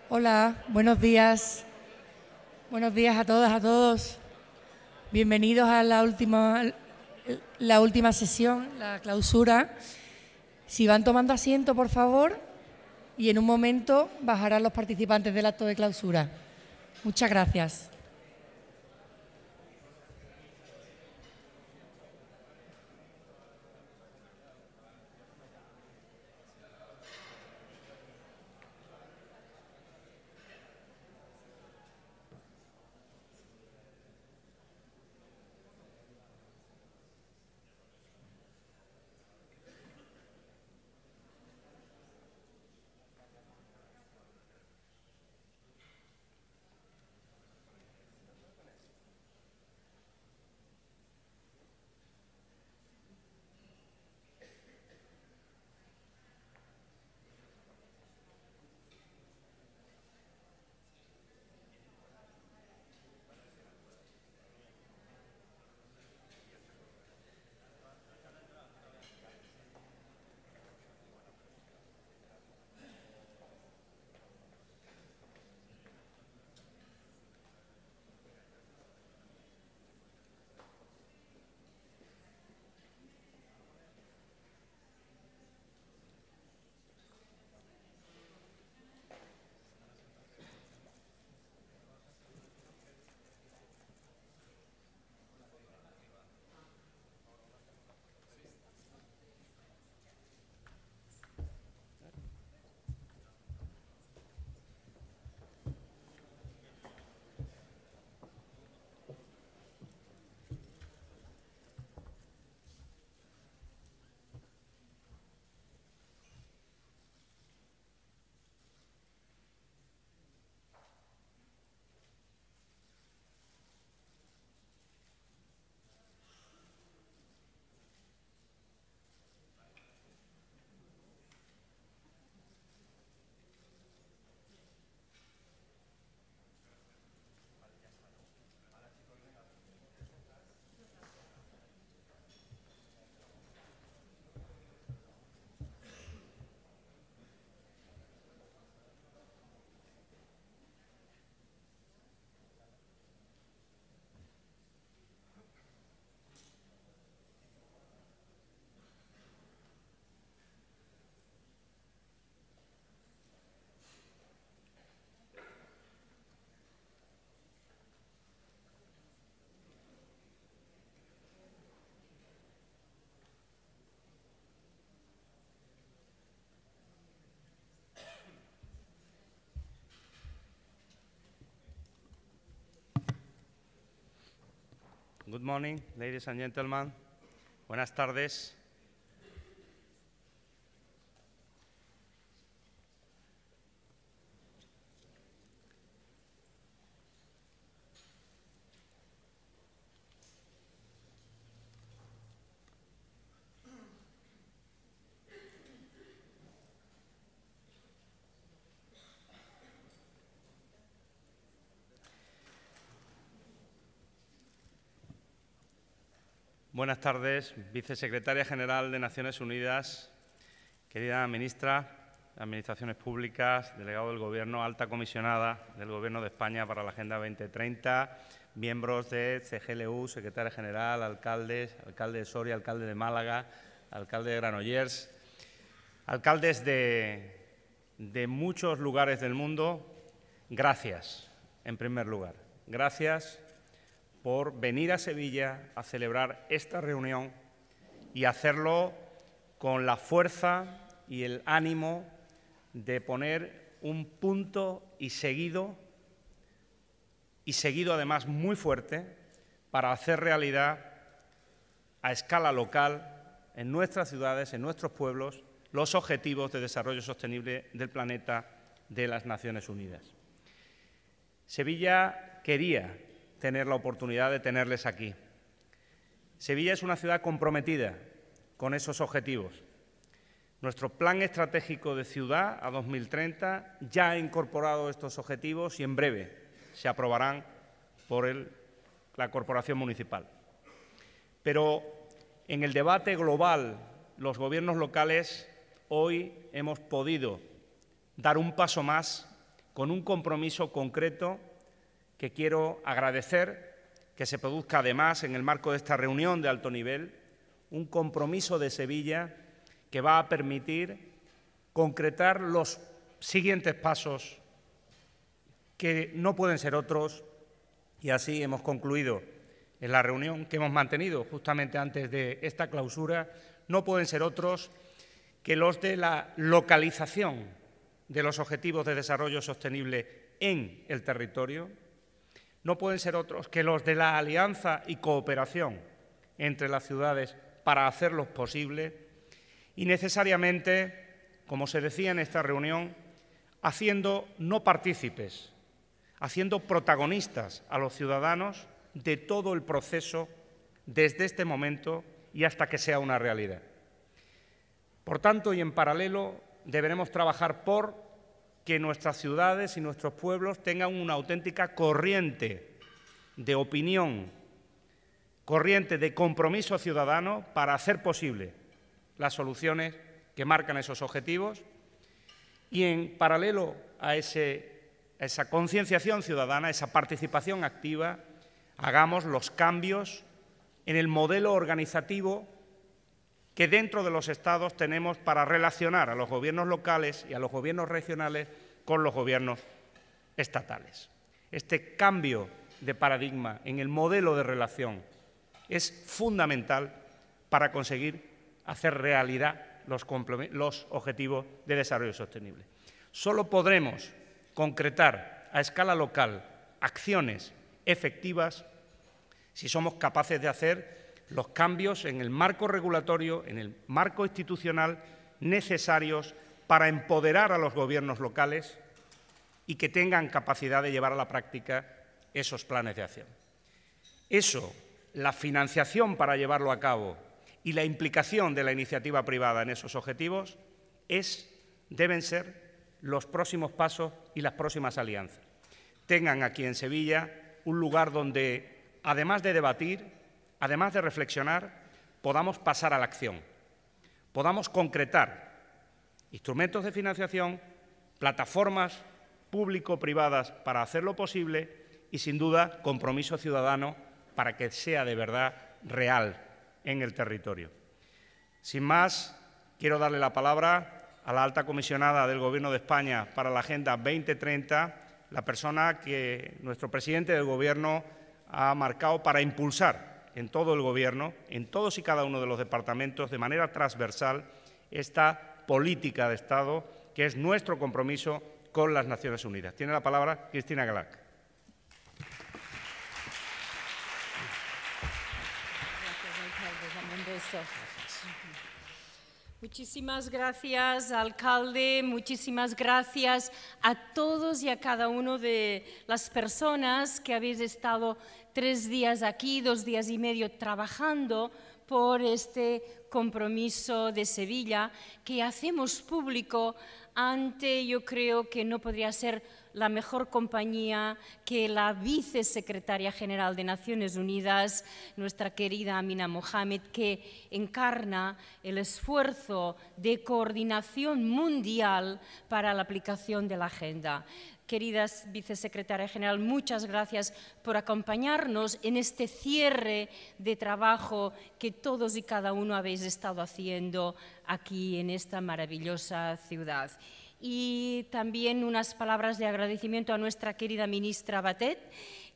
Hola, buenos días. Buenos días a todas, a todos. Bienvenidos a la última sesión, la clausura. Si van tomando asiento, por favor, y en un momento bajarán los participantes del acto de clausura. Muchas gracias. Good morning, ladies and gentlemen. Buenas tardes. Buenas tardes, Vicesecretaria General de Naciones Unidas, querida ministra de Administraciones Públicas, delegado del Gobierno, alta comisionada del Gobierno de España para la Agenda 2030, miembros de CGLU, secretaria general, alcaldes, alcalde de Soria, alcalde de Málaga, alcalde de Granollers, alcaldes de muchos lugares del mundo, gracias, en primer lugar. Gracias por venir a Sevilla a celebrar esta reunión y hacerlo con la fuerza y el ánimo de poner un punto y seguido además muy fuerte para hacer realidad a escala local en nuestras ciudades, en nuestros pueblos, los objetivos de desarrollo sostenible del planeta de las Naciones Unidas. Sevilla quería tener la oportunidad de tenerles aquí. Sevilla es una ciudad comprometida con esos objetivos. Nuestro Plan Estratégico de Ciudad a 2030 ya ha incorporado estos objetivos y en breve se aprobarán por la Corporación Municipal. Pero en el debate global, los gobiernos locales hoy hemos podido dar un paso más con un compromiso concreto que quiero agradecer que se produzca además en el marco de esta reunión de alto nivel, un compromiso de Sevilla que va a permitir concretar los siguientes pasos que no pueden ser otros, y así hemos concluido en la reunión que hemos mantenido justamente antes de esta clausura, no pueden ser otros que los de la localización de los objetivos de desarrollo sostenible en el territorio, no pueden ser otros que los de la alianza y cooperación entre las ciudades para hacerlos posibles y necesariamente, como se decía en esta reunión, haciendo no partícipes, haciendo protagonistas a los ciudadanos de todo el proceso desde este momento y hasta que sea una realidad. Por tanto, y en paralelo, deberemos trabajar por que nuestras ciudades y nuestros pueblos tengan una auténtica corriente de opinión, corriente de compromiso ciudadano para hacer posible las soluciones que marcan esos objetivos y en paralelo a esa concienciación ciudadana, esa participación activa, hagamos los cambios en el modelo organizativo que dentro de los Estados tenemos para relacionar a los gobiernos locales y a los gobiernos regionales con los gobiernos estatales. Este cambio de paradigma en el modelo de relación es fundamental para conseguir hacer realidad los objetivos de desarrollo sostenible. Solo podremos concretar a escala local acciones efectivas si somos capaces de hacer los cambios en el marco regulatorio, en el marco institucional necesarios para empoderar a los gobiernos locales y que tengan capacidad de llevar a la práctica esos planes de acción. Eso, la financiación para llevarlo a cabo y la implicación de la iniciativa privada en esos objetivos deben ser los próximos pasos y las próximas alianzas. Tengan aquí en Sevilla un lugar donde, además de debatir, además de reflexionar, podamos pasar a la acción, podamos concretar instrumentos de financiación, plataformas público-privadas para hacerlo posible y, sin duda, compromiso ciudadano para que sea de verdad real en el territorio. Sin más, quiero darle la palabra a la alta comisionada del Gobierno de España para la Agenda 2030, la persona que nuestro presidente del Gobierno ha marcado para impulsar en todo el Gobierno, en todos y cada uno de los departamentos, de manera transversal, esta política de Estado que es nuestro compromiso con las Naciones Unidas. Tiene la palabra Cristina Galac. Muchísimas gracias, alcalde. Muchísimas gracias a todos y a cada uno de las personas que habéis estado 3 días aquí, 2 días y medio trabajando por este compromiso de Sevilla que hacemos público ante, yo creo que no podría ser la mejor compañía que la vicesecretaria general de Naciones Unidas, nuestra querida Amina Mohamed, que encarna el esfuerzo de coordinación mundial para la aplicación de la agenda. Querida vicesecretaria general, muchas gracias por acompañarnos en este cierre de trabajo que todos y cada uno habéis estado haciendo aquí en esta maravillosa ciudad. Y también unas palabras de agradecimiento a nuestra querida ministra Batet,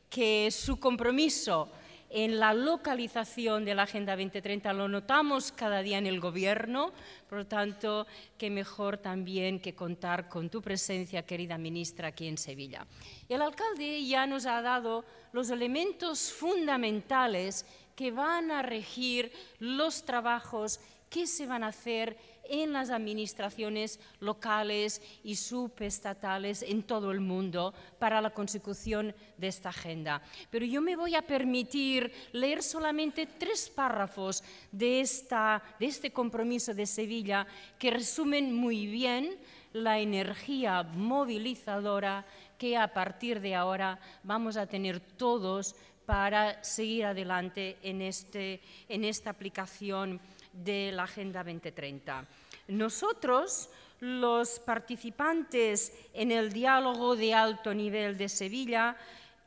que su compromiso en la localización de la Agenda 2030 lo notamos cada día en el Gobierno, por lo tanto, qué mejor también que contar con tu presencia, querida ministra, aquí en Sevilla. El alcalde ya nos ha dado los elementos fundamentales que van a regir los trabajos que se van a hacer en las administraciones locales y subestatales en todo el mundo para la consecución de esta agenda. Pero yo me voy a permitir leer solamente 3 párrafos de este compromiso de Sevilla que resumen muy bien la energía movilizadora que a partir de ahora vamos a tener todos para seguir adelante en esta aplicación de la Agenda 2030. Nosotros, los participantes en el diálogo de alto nivel de Sevilla,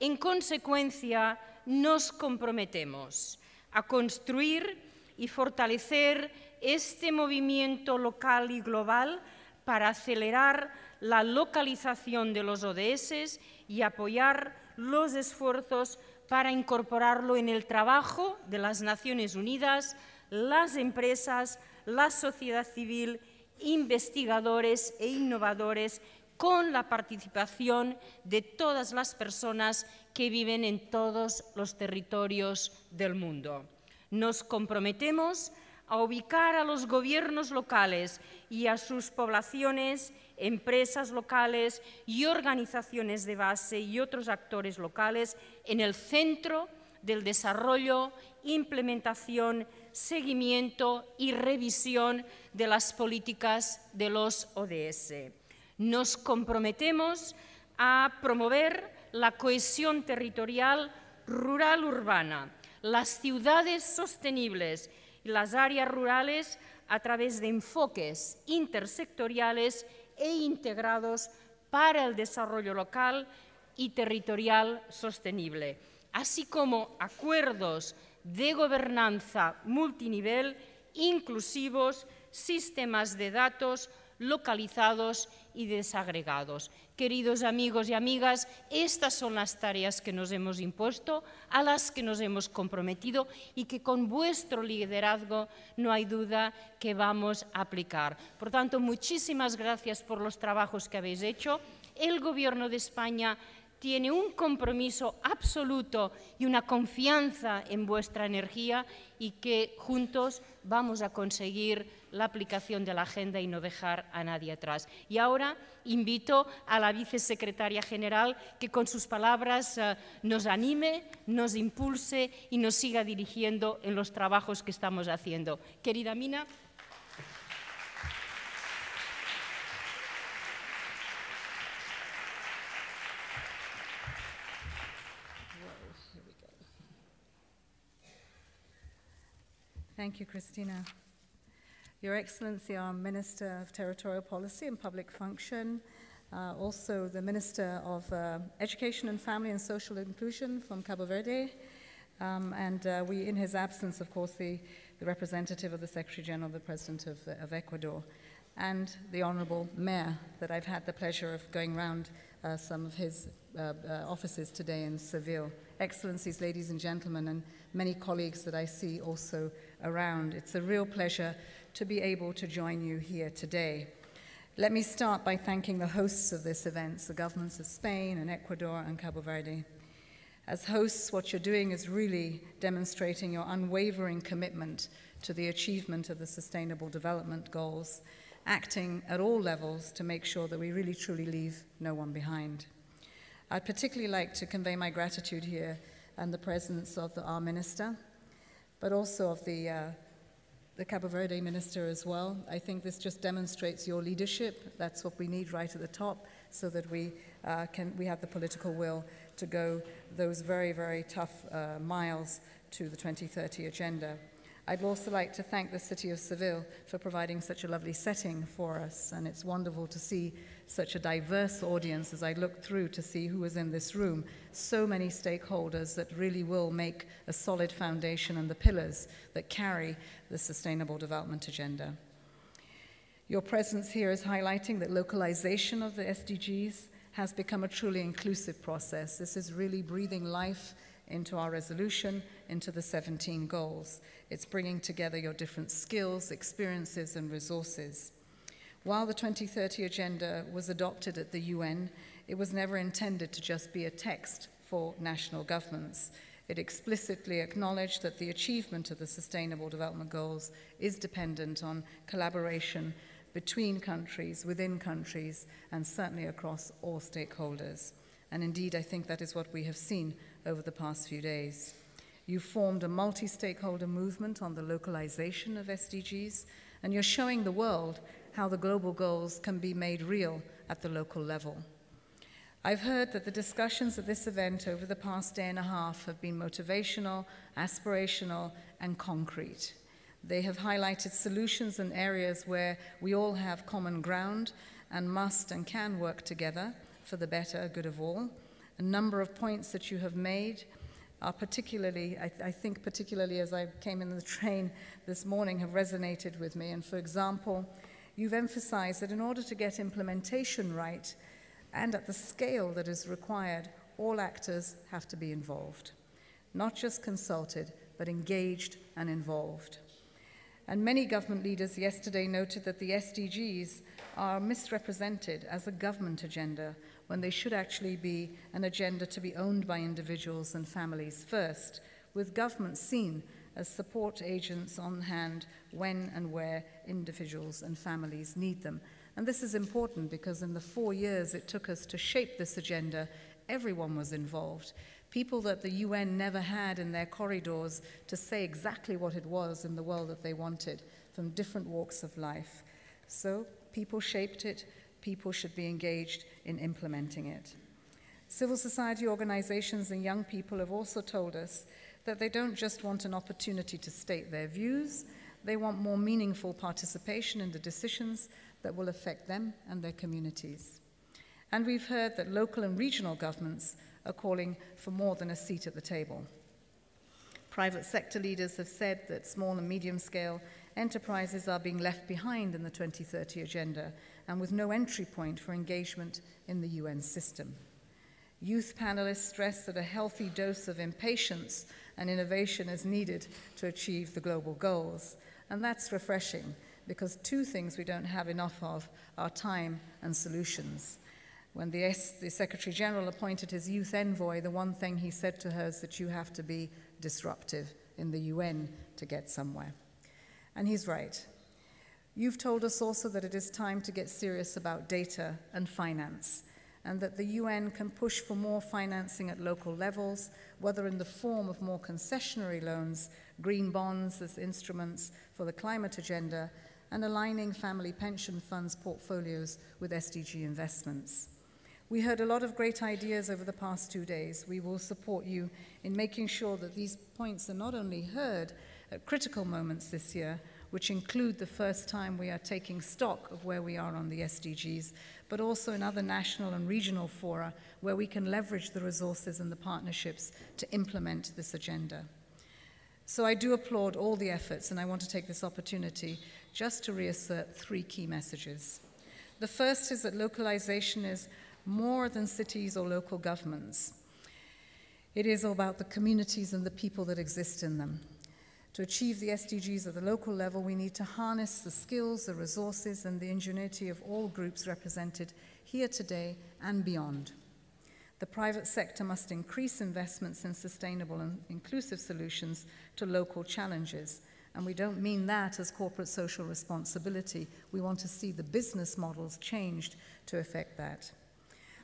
en consecuencia, nos comprometemos a construir y fortalecer este movimiento local y global para acelerar la localización de los ODS y apoyar los esfuerzos para incorporarlo en el trabajo de las Naciones Unidas, las empresas, la sociedad civil, investigadores e innovadores, con la participación de todas las personas que viven en todos los territorios del mundo. Nos comprometemos a ubicar a los gobiernos locales y a sus poblaciones, empresas locales y organizaciones de base y otros actores locales en el centro del desarrollo, implementación, seguimiento y revisión de las políticas de los ODS. Nos comprometemos a promover la cohesión territorial rural-urbana, las ciudades sostenibles y las áreas rurales a través de enfoques intersectoriales e integrados para el desarrollo local y territorial sostenible, así como acuerdos de gobernanza multinivel inclusivos, sistemas de datos localizados y desagregados. Queridos amigos y amigas, estas son las tareas que nos hemos impuesto, a las que nos hemos comprometido y que con vuestro liderazgo no hay duda que vamos a aplicar. Por tanto, muchísimas gracias por los trabajos que habéis hecho. El Gobierno de España tiene un compromiso absoluto y una confianza en vuestra energía y que juntos vamos a conseguir la aplicación de la agenda y no dejar a nadie atrás. Y ahora invito a la vicesecretaria general que con sus palabras nos anime, nos impulse y nos siga dirigiendo en los trabajos que estamos haciendo. Querida Mina. Thank you, Christina. Your Excellency, our Minister of Territorial Policy and Public Function, also the Minister of Education and Family and Social Inclusion from Cabo Verde, and we, in his absence, of course, the representative of the Secretary General, the President of Ecuador, and the Honorable Mayor that I've had the pleasure of going around some of his offices today in Seville. Excellencies, ladies and gentlemen, and many colleagues that I see also around. It's a real pleasure to be able to join you here today. Let me start by thanking the hosts of this event, the governments of Spain and Ecuador and Cabo Verde. As hosts, what you're doing is really demonstrating your unwavering commitment to the achievement of the Sustainable Development Goals, acting at all levels to make sure that we really truly leave no one behind. I'd particularly like to convey my gratitude here and the presence of our minister, but also of the Cabo Verde minister as well. I think this just demonstrates your leadership. That's what we need right at the top, so that we have the political will to go those very, very tough miles to the 2030 agenda. I'd also like to thank the City of Seville for providing such a lovely setting for us, and it's wonderful to see such a diverse audience as I look through to see who is in this room. So many stakeholders that really will make a solid foundation and the pillars that carry the Sustainable Development Agenda. Your presence here is highlighting that localization of the SDGs has become a truly inclusive process. This is really breathing life into our resolution, into the 17 goals. It's bringing together your different skills, experiences, and resources. While the 2030 Agenda was adopted at the UN, it was never intended to just be a text for national governments. It explicitly acknowledged that the achievement of the Sustainable Development Goals is dependent on collaboration between countries, within countries, and certainly across all stakeholders. And indeed, I think that is what we have seen over the past few days. You formed a multi-stakeholder movement on the localization of SDGs, and you're showing the world how the global goals can be made real at the local level. I've heard that the discussions at this event over the past day and a half have been motivational, aspirational, and concrete. They have highlighted solutions and areas where we all have common ground and must and can work together for the better good of all. A number of points that you have made are particularly, I think particularly as I came in the train this morning, have resonated with me. And for example, you've emphasized that in order to get implementation right and at the scale that is required, all actors have to be involved. Not just consulted, but engaged and involved. And many government leaders yesterday noted that the SDGs are misrepresented as a government agenda when they should actually be an agenda to be owned by individuals and families first, with government seen as support agents on hand when and where individuals and families need them. And this is important because in the 4 years it took us to shape this agenda, everyone was involved. People that the UN never had in their corridors to say exactly what it was in the world that they wanted from different walks of life. So people shaped it, people should be engaged in implementing it. Civil society organizations and young people have also told us that they don't just want an opportunity to state their views, they want more meaningful participation in the decisions that will affect them and their communities. And we've heard that local and regional governments are calling for more than a seat at the table. Private sector leaders have said that small and medium-scale enterprises are being left behind in the 2030 agenda and with no entry point for engagement in the UN system. Youth panelists stress that a healthy dose of impatience and innovation is needed to achieve the global goals. And that's refreshing because two things we don't have enough of are time and solutions. When the Secretary General appointed his youth envoy, the one thing he said to her is that you have to be disruptive in the UN to get somewhere. And he's right. You've told us also that it is time to get serious about data and finance, and that the UN can push for more financing at local levels, whether in the form of more concessionary loans, green bonds as instruments for the climate agenda, and aligning family pension funds portfolios with SDG investments. We heard a lot of great ideas over the past 2 days. We will support you in making sure that these points are not only heard at critical moments this year, which include the first time we are taking stock of where we are on the SDGs, but also in other national and regional fora where we can leverage the resources and the partnerships to implement this agenda. So I do applaud all the efforts, and I want to take this opportunity just to reassert 3 key messages. The first is that localization is more than cities or local governments. It is about the communities and the people that exist in them. To achieve the SDGs at the local level, we need to harness the skills, the resources, and the ingenuity of all groups represented here today and beyond. The private sector must increase investments in sustainable and inclusive solutions to local challenges. And we don't mean that as corporate social responsibility. We want to see the business models changed to effect that.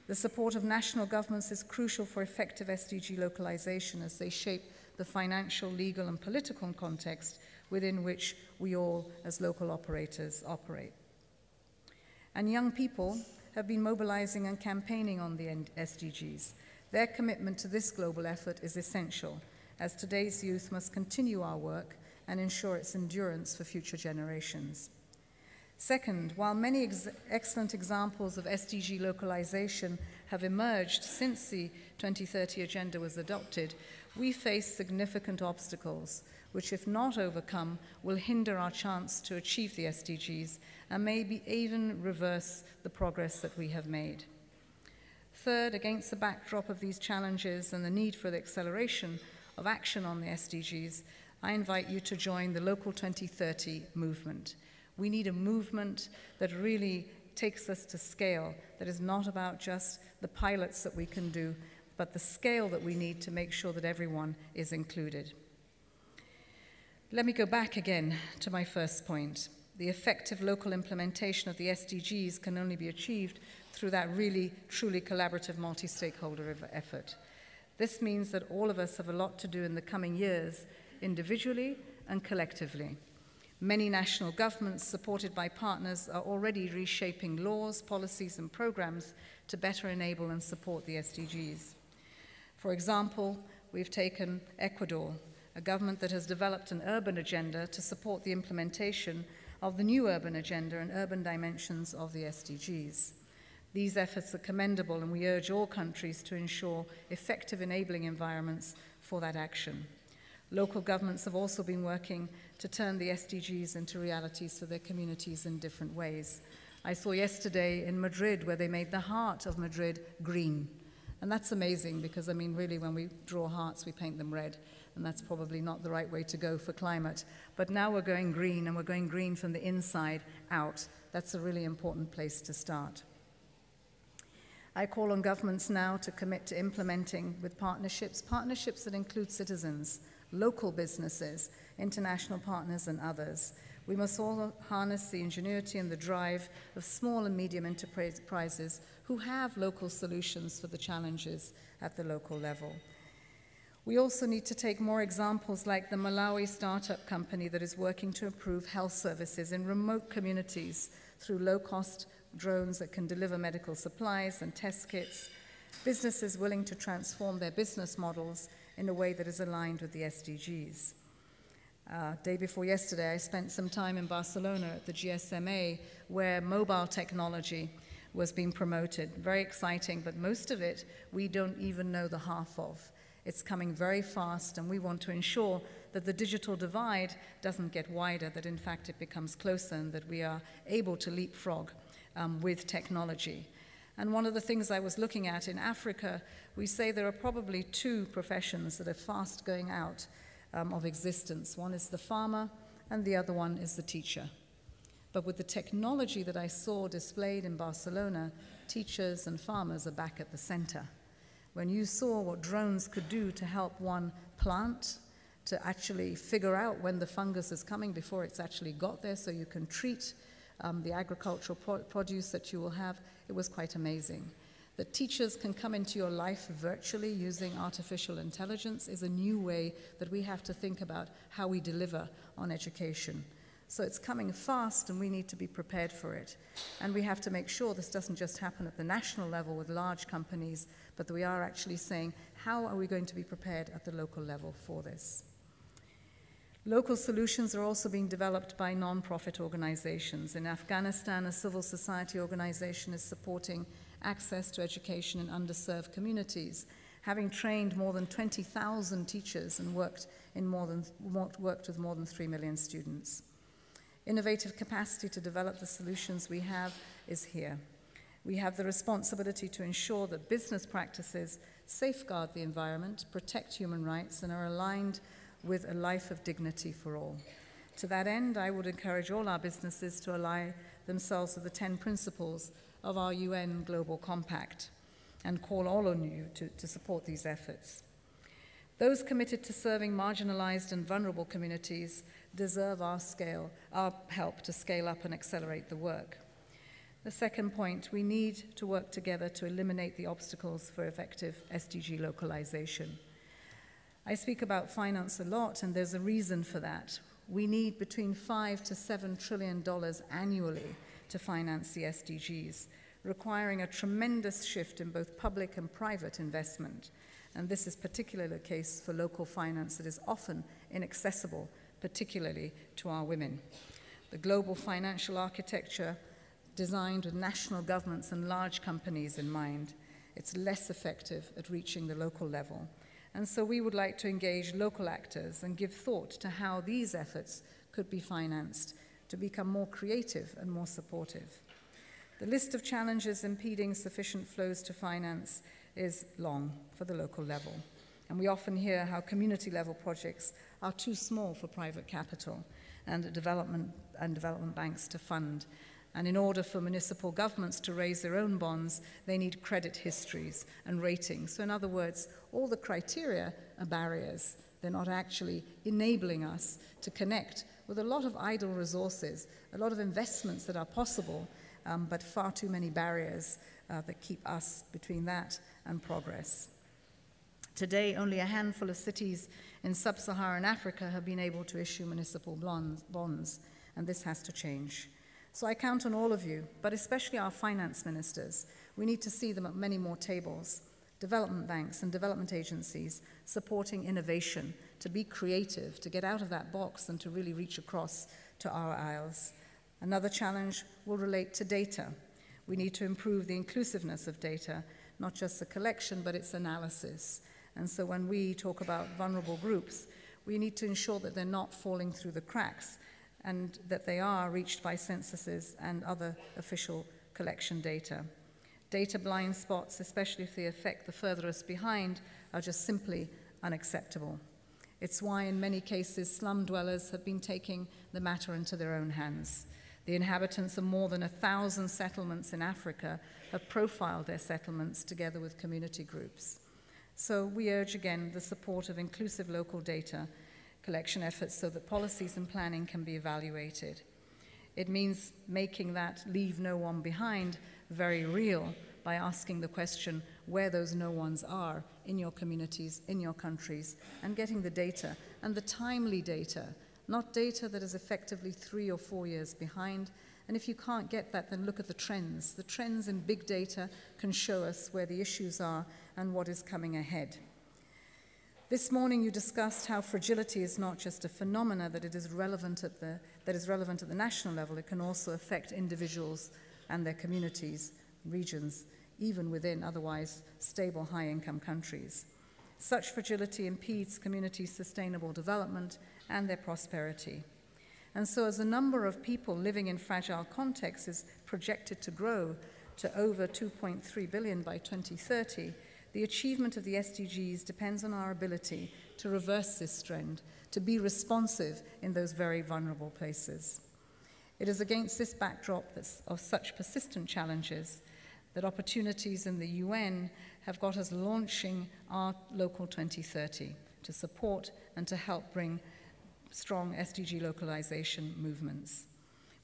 The support of national governments is crucial for effective SDG localization as they shape the financial, legal, and political context within which we all, as local operators, operate. And young people have been mobilizing and campaigning on the SDGs. Their commitment to this global effort is essential, as today's youth must continue our work and ensure its endurance for future generations. Second, while many excellent examples of SDG localization have emerged since the 2030 agenda was adopted, we face significant obstacles, which, if not overcome, will hinder our chance to achieve the SDGs and maybe even reverse the progress that we have made. Third, against the backdrop of these challenges and the need for the acceleration of action on the SDGs, I invite you to join the Local 2030 movement. We need a movement that really takes us to scale, that is not about just the pilots that we can do, but the scale that we need to make sure that everyone is included. Let me go back again to my first point. The effective local implementation of the SDGs can only be achieved through that really, truly collaborative multi-stakeholder effort. This means that all of us have a lot to do in the coming years, individually and collectively. Many national governments, supported by partners, are already reshaping laws, policies, and programs to better enable and support the SDGs. For example, we've taken Ecuador, a government that has developed an urban agenda to support the implementation of the new urban agenda and urban dimensions of the SDGs. These efforts are commendable, and we urge all countries to ensure effective enabling environments for that action. Local governments have also been working to turn the SDGs into realities for their communities in different ways. I saw yesterday in Madrid where they made the heart of Madrid green. And that's amazing because, I mean, really when we draw hearts, we paint them red. And that's probably not the right way to go for climate. But now we're going green, and we're going green from the inside out. That's a really important place to start. I call on governments now to commit to implementing with partnerships that include citizens, local businesses, international partners, and others. We must all harness the ingenuity and the drive of small and medium enterprises who have local solutions for the challenges at the local level. We also need to take more examples like the Malawi startup company that is working to improve health services in remote communities through low-cost drones that can deliver medical supplies and test kits, businesses willing to transform their business models in a way that is aligned with the SDGs. Day before yesterday, I spent some time in Barcelona at the GSMA, where mobile technology was being promoted. Very exciting, but most of it we don't even know the half of. It's coming very fast, and we want to ensure that the digital divide doesn't get wider, that in fact it becomes closer, and that we are able to leapfrog with technology. And one of the things I was looking at in Africa, we say there are probably two professions that are fast going out of existence. One is the farmer, and the other one is the teacher. But with the technology that I saw displayed in Barcelona, teachers and farmers are back at the center. When you saw what drones could do to help one plant, to actually figure out when the fungus is coming before it's actually got there so you can treat the agricultural produce that you will have, it was quite amazing. That teachers can come into your life virtually using artificial intelligence is a new way that we have to think about how we deliver on education. So it's coming fast, and we need to be prepared for it. And we have to make sure this doesn't just happen at the national level with large companies, but that we are actually saying, how are we going to be prepared at the local level for this? Local solutions are also being developed by non-profit organizations. In Afghanistan, a civil society organization is supporting access to education in underserved communities, having trained more than 20,000 teachers and worked with more than 3 million students. Innovative capacity to develop the solutions we have is here. We have the responsibility to ensure that business practices safeguard the environment, protect human rights, and are aligned with a life of dignity for all. To that end, I would encourage all our businesses to ally themselves with the 10 principles of our UN Global Compact and call all on you to support these efforts. Those committed to serving marginalized and vulnerable communities deserve our help to scale up and accelerate the work. The second point, we need to work together to eliminate the obstacles for effective SDG localization. I speak about finance a lot, and there's a reason for that. We need between $5 to $7 trillion annually to finance the SDGs, requiring a tremendous shift in both public and private investment. And this is particularly the case for local finance that is often inaccessible, particularly to our women. The global financial architecture designed with national governments and large companies in mind, it's less effective at reaching the local level. And so we would like to engage local actors and give thought to how these efforts could be financed to become more creative and more supportive. The list of challenges impeding sufficient flows to finance is long for the local level. And we often hear how community-level projects are too small for private capital and development banks to fund. And in order for municipal governments to raise their own bonds, they need credit histories and ratings. So in other words, all the criteria are barriers. They're not actually enabling us to connect with a lot of idle resources, a lot of investments that are possible, but far too many barriers that keep us between that and progress. Today, only a handful of cities in sub-Saharan Africa have been able to issue municipal bonds, and this has to change. So I count on all of you, but especially our finance ministers. We need to see them at many more tables. development banks and development agencies supporting innovation, to be creative, to get out of that box and to really reach across to our isles. Another challenge will relate to data. We need to improve the inclusiveness of data, not just the collection, but its analysis. And so when we talk about vulnerable groups, we need to ensure that they're not falling through the cracks and that they are reached by censuses and other official collection data. Data blind spots, especially if they affect the furthest behind, are just simply unacceptable. It's why in many cases slum dwellers have been taking the matter into their own hands. The inhabitants of more than 1,000 settlements in Africa have profiled their settlements together with community groups. So we urge again the support of inclusive local data collection efforts so that policies and planning can be evaluated. It means making that leave no one behind very real by asking the question where those no ones are in your communities, in your countries, and getting the data, and the timely data, not data that is effectively 3 or 4 years behind. And if you can't get that, then look at the trends. The trends in big data can show us where the issues are and what is coming ahead. This morning you discussed how fragility is not just a phenomena that is relevant at the national level. It can also affect individuals and their communities, regions, even within otherwise stable high-income countries. Such fragility impedes communities' sustainable development and their prosperity. And so as the number of people living in fragile contexts is projected to grow to over 2.3 billion by 2030, the achievement of the SDGs depends on our ability to reverse this trend, to be responsive in those very vulnerable places. It is against this backdrop of such persistent challenges that opportunities in the UN have got us launching our Local 2030 to support and to help bring strong SDG localization movements.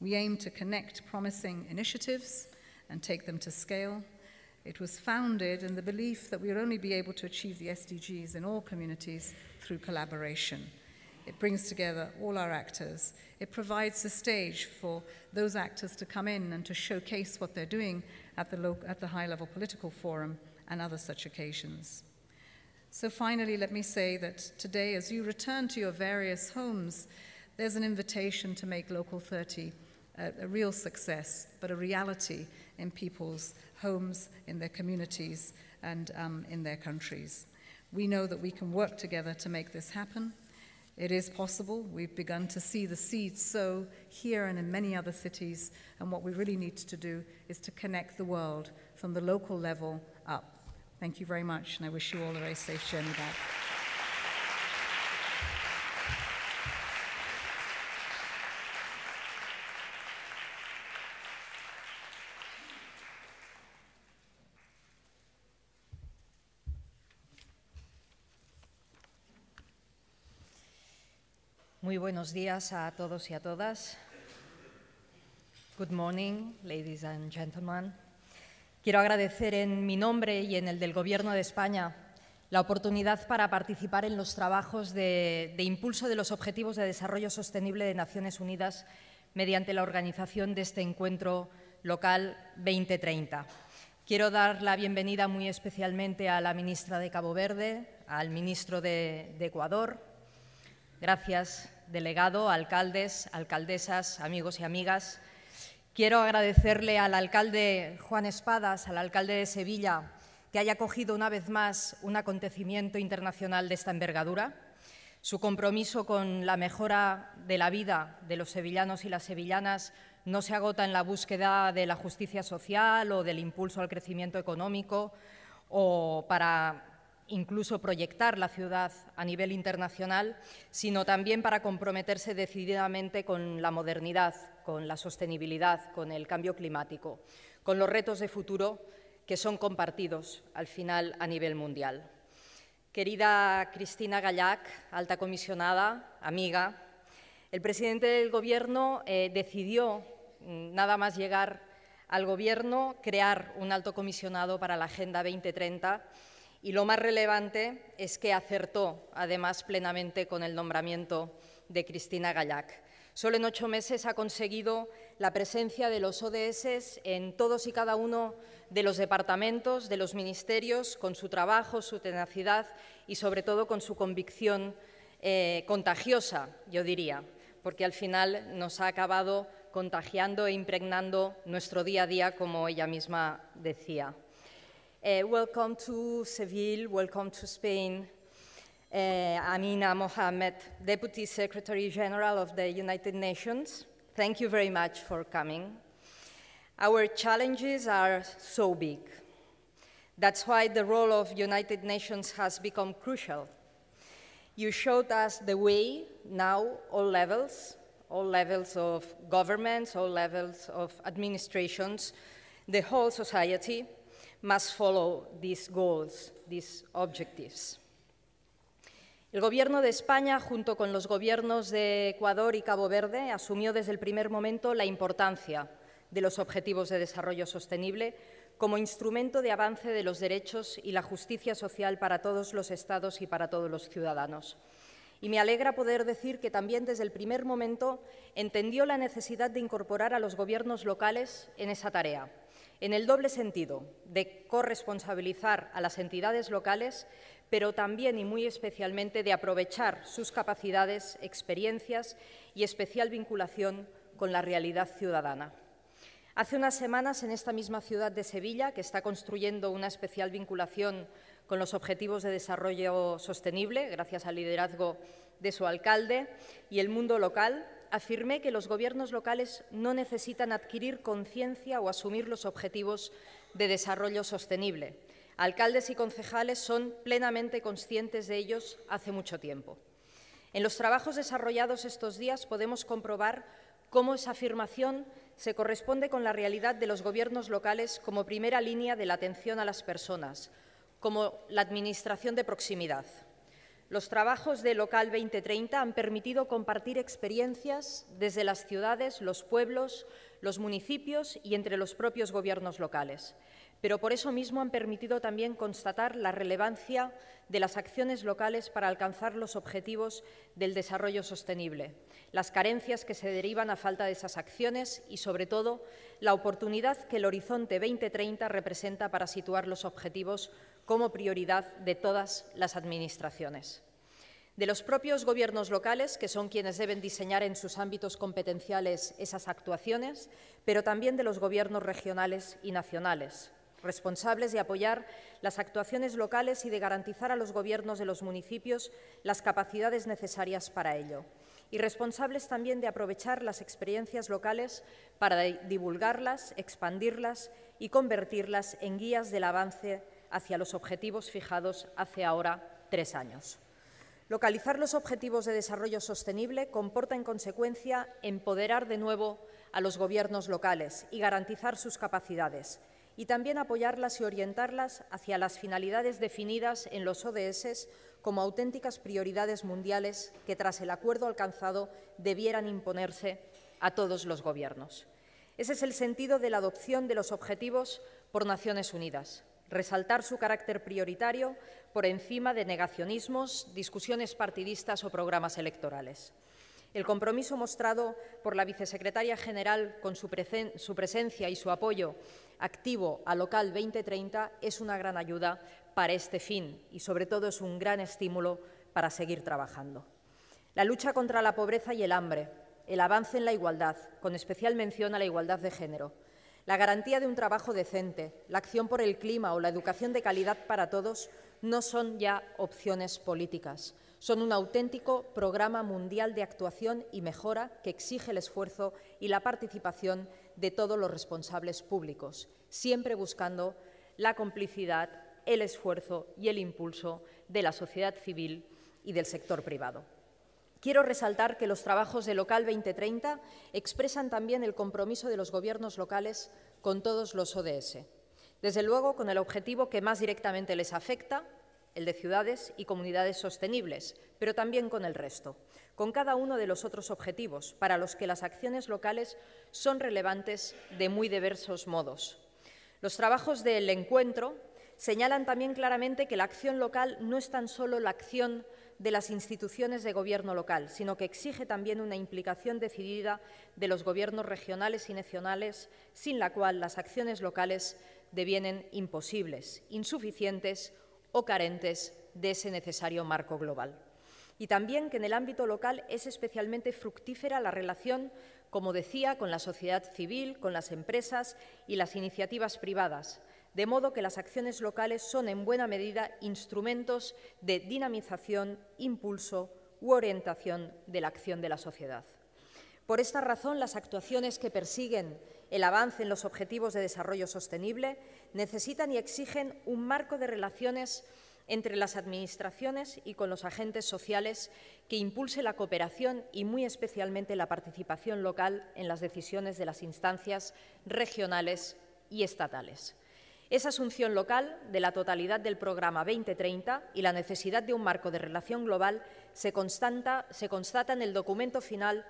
We aim to connect promising initiatives and take them to scale. It was founded in the belief that we would only be able to achieve the SDGs in all communities through collaboration. It brings together all our actors. It provides the stage for those actors to come in and to showcase what they're doing at the high-level political forum and other such occasions. So finally, let me say that today, as you return to your various homes, there's an invitation to make Local 30 a real success, but a reality in people's homes, in their communities, and in their countries. We know that we can work together to make this happen. It is possible. We've begun to see the seeds sow here and in many other cities, and what we really need to do is to connect the world from the local level up. Thank you very much, and I wish you all a very safe journey back. Muy buenos días a todos y a todas. Good morning, ladies and gentlemen. Quiero agradecer en mi nombre y en el del Gobierno de España la oportunidad para participar en los trabajos de impulso de los Objetivos de Desarrollo Sostenible de Naciones Unidas mediante la organización de este encuentro local 2030. Quiero dar la bienvenida muy especialmente a la ministra de Cabo Verde, al ministro de Ecuador. Gracias, delegado, alcaldes, alcaldesas, amigos y amigas. Quiero agradecerle al alcalde Juan Espadas, al alcalde de Sevilla, que haya acogido una vez más un acontecimiento internacional de esta envergadura. Su compromiso con la mejora de la vida de los sevillanos y las sevillanas no se agota en la búsqueda de la justicia social o del impulso al crecimiento económico o para incluso proyectar la ciudad a nivel internacional, sino también para comprometerse decididamente con la modernidad, con la sostenibilidad, con el cambio climático, con los retos de futuro que son compartidos al final a nivel mundial. Querida Cristina Gallac, alta comisionada, amiga, el presidente del Gobierno decidió, nada más llegar al Gobierno, crear un alto comisionado para la Agenda 2030. Y lo más relevante es que acertó, además, plenamente con el nombramiento de Cristina Gallac. Solo en 8 meses ha conseguido la presencia de los ODS en todos y cada uno de los departamentos, de los ministerios, con su trabajo, su tenacidad y, sobre todo, con su convicción contagiosa, yo diría, porque al final nos ha acabado contagiando e impregnando nuestro día a día, como ella misma decía. Welcome to Seville, welcome to Spain. Amina Mohammed, Deputy Secretary General of the United Nations. Thank you very much for coming. Our challenges are so big. That's why the role of United Nations has become crucial. You showed us the way now, all levels of governments, all levels of administrations, the whole society must follow these goals, these objectives. El Gobierno de España, junto con los gobiernos de Ecuador y Cabo Verde, asumió desde el primer momento la importancia de los Objetivos de Desarrollo Sostenible como instrumento de avance de los derechos y la justicia social para todos los Estados y para todos los ciudadanos. Y me alegra poder decir que también desde el primer momento entendió la necesidad de incorporar a los gobiernos locales en esa tarea, en el doble sentido de corresponsabilizar a las entidades locales, pero también y muy especialmente de aprovechar sus capacidades, experiencias y especial vinculación con la realidad ciudadana. Hace unas semanas, en esta misma ciudad de Sevilla, que está construyendo una especial vinculación con los Objetivos de Desarrollo Sostenible, gracias al liderazgo de su alcalde y el mundo local, afirmé que los gobiernos locales no necesitan adquirir conciencia o asumir los objetivos de desarrollo sostenible. Alcaldes y concejales son plenamente conscientes de ellos hace mucho tiempo. En los trabajos desarrollados estos días podemos comprobar cómo esa afirmación se corresponde con la realidad de los gobiernos locales como primera línea de la atención a las personas, como la administración de proximidad. Los trabajos de Local 2030 han permitido compartir experiencias desde las ciudades, los pueblos, los municipios y entre los propios gobiernos locales. Pero por eso mismo han permitido también constatar la relevancia de las acciones locales para alcanzar los objetivos del desarrollo sostenible, las carencias que se derivan a falta de esas acciones y, sobre todo, la oportunidad que el Horizonte 2030 representa para situar los objetivos como prioridad de todas las administraciones. De los propios gobiernos locales, que son quienes deben diseñar en sus ámbitos competenciales esas actuaciones, pero también de los gobiernos regionales y nacionales, responsables de apoyar las actuaciones locales y de garantizar a los gobiernos de los municipios las capacidades necesarias para ello, y responsables también de aprovechar las experiencias locales para divulgarlas, expandirlas y convertirlas en guías del avance hacia los objetivos fijados hace ahora 3 años. Localizar los objetivos de desarrollo sostenible comporta, en consecuencia, empoderar de nuevo a los gobiernos locales y garantizar sus capacidades, y también apoyarlas y orientarlas hacia las finalidades definidas en los ODS como auténticas prioridades mundiales que, tras el acuerdo alcanzado, debieran imponerse a todos los gobiernos. Ese es el sentido de la adopción de los objetivos por Naciones Unidas. Resaltar su carácter prioritario por encima de negacionismos, discusiones partidistas o programas electorales. El compromiso mostrado por la Vicesecretaria General con su presencia y su apoyo activo a Local 2030 es una gran ayuda para este fin y, sobre todo, es un gran estímulo para seguir trabajando. La lucha contra la pobreza y el hambre, el avance en la igualdad, con especial mención a la igualdad de género, la garantía de un trabajo decente, la acción por el clima o la educación de calidad para todos no son ya opciones políticas. Son un auténtico programa mundial de actuación y mejora que exige el esfuerzo y la participación de todos los responsables públicos, siempre buscando la complicidad, el esfuerzo y el impulso de la sociedad civil y del sector privado. Quiero resaltar que los trabajos de Local 2030 expresan también el compromiso de los gobiernos locales con todos los ODS, desde luego con el objetivo que más directamente les afecta, el de ciudades y comunidades sostenibles, pero también con el resto, con cada uno de los otros objetivos, para los que las acciones locales son relevantes de muy diversos modos. Los trabajos del encuentro señalan también claramente que la acción local no es tan solo la acción de las instituciones de gobierno local, sino que exige también una implicación decidida de los gobiernos regionales y nacionales, sin la cual las acciones locales devienen imposibles, insuficientes o carentes de ese necesario marco global. Y también que en el ámbito local es especialmente fructífera la relación, como decía, con la sociedad civil, con las empresas y las iniciativas privadas, de modo que las acciones locales son en buena medida instrumentos de dinamización, impulso u orientación de la acción de la sociedad. Por esta razón, las actuaciones que persiguen el avance en los objetivos de desarrollo sostenible necesitan y exigen un marco de relaciones entre las administraciones y con los agentes sociales que impulse la cooperación y, muy especialmente, la participación local en las decisiones de las instancias regionales y estatales. Esa asunción local de la totalidad del programa 2030 y la necesidad de un marco de relación global se constata en el documento final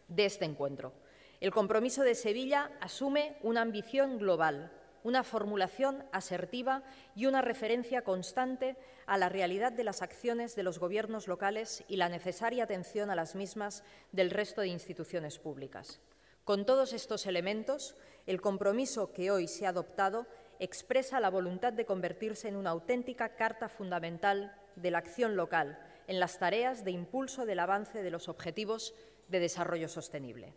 de este encuentro. El compromiso de Sevilla asume una ambición global, una formulación asertiva y una referencia constante a la realidad de las acciones de los gobiernos locales y la necesaria atención a las mismas del resto de instituciones públicas. Con todos estos elementos, el compromiso que hoy se ha adoptado expresa la voluntad de convertirse en una auténtica carta fundamental de la acción local en las tareas de impulso del avance de los objetivos de desarrollo sostenible.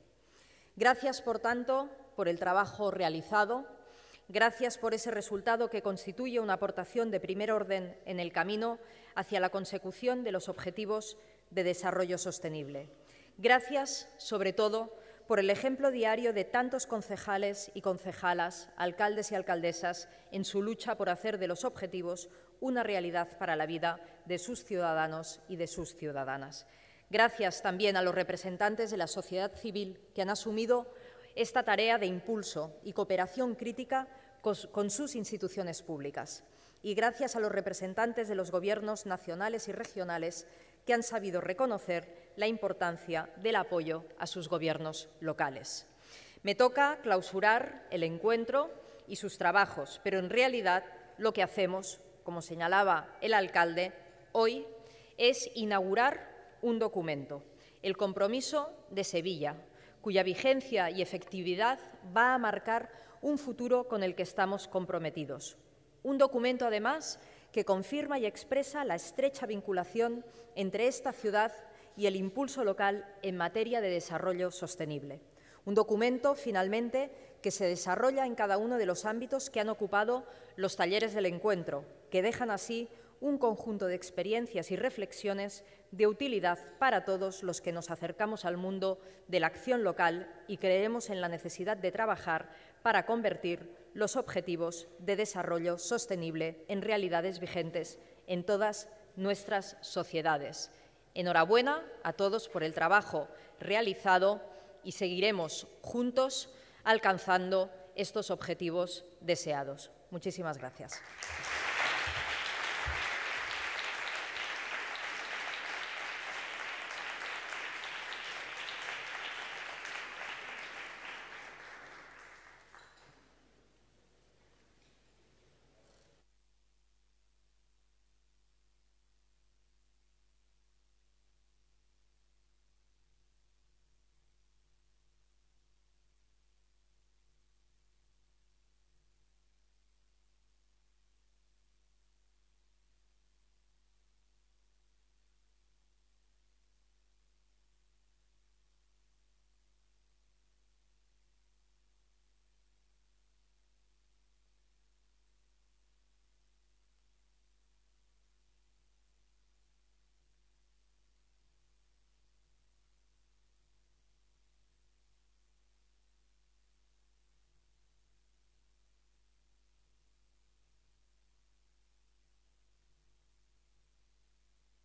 Gracias, por tanto, por el trabajo realizado. Gracias por ese resultado que constituye una aportación de primer orden en el camino hacia la consecución de los objetivos de desarrollo sostenible. Gracias, sobre todo, por el ejemplo diario de tantos concejales y concejalas, alcaldes y alcaldesas en su lucha por hacer de los objetivos una realidad para la vida de sus ciudadanos y de sus ciudadanas. Gracias también a los representantes de la sociedad civil que han asumido esta tarea de impulso y cooperación crítica con sus instituciones públicas. Y gracias a los representantes de los gobiernos nacionales y regionales que han sabido reconocer la importancia del apoyo a sus gobiernos locales. Me toca clausurar el encuentro y sus trabajos, pero en realidad lo que hacemos, como señalaba el alcalde, hoy es inaugurar un documento, el Compromiso de Sevilla, cuya vigencia y efectividad va a marcar un futuro con el que estamos comprometidos. Un documento, además, que confirma y expresa la estrecha vinculación entre esta ciudad y el impulso local en materia de desarrollo sostenible. Un documento, finalmente, que se desarrolla en cada uno de los ámbitos que han ocupado los talleres del encuentro, que dejan así un conjunto de experiencias y reflexiones de utilidad para todos los que nos acercamos al mundo de la acción local y creemos en la necesidad de trabajar para convertir los objetivos de desarrollo sostenible en realidades vigentes en todas nuestras sociedades. Enhorabuena a todos por el trabajo realizado y seguiremos juntos alcanzando estos objetivos deseados. Muchísimas gracias.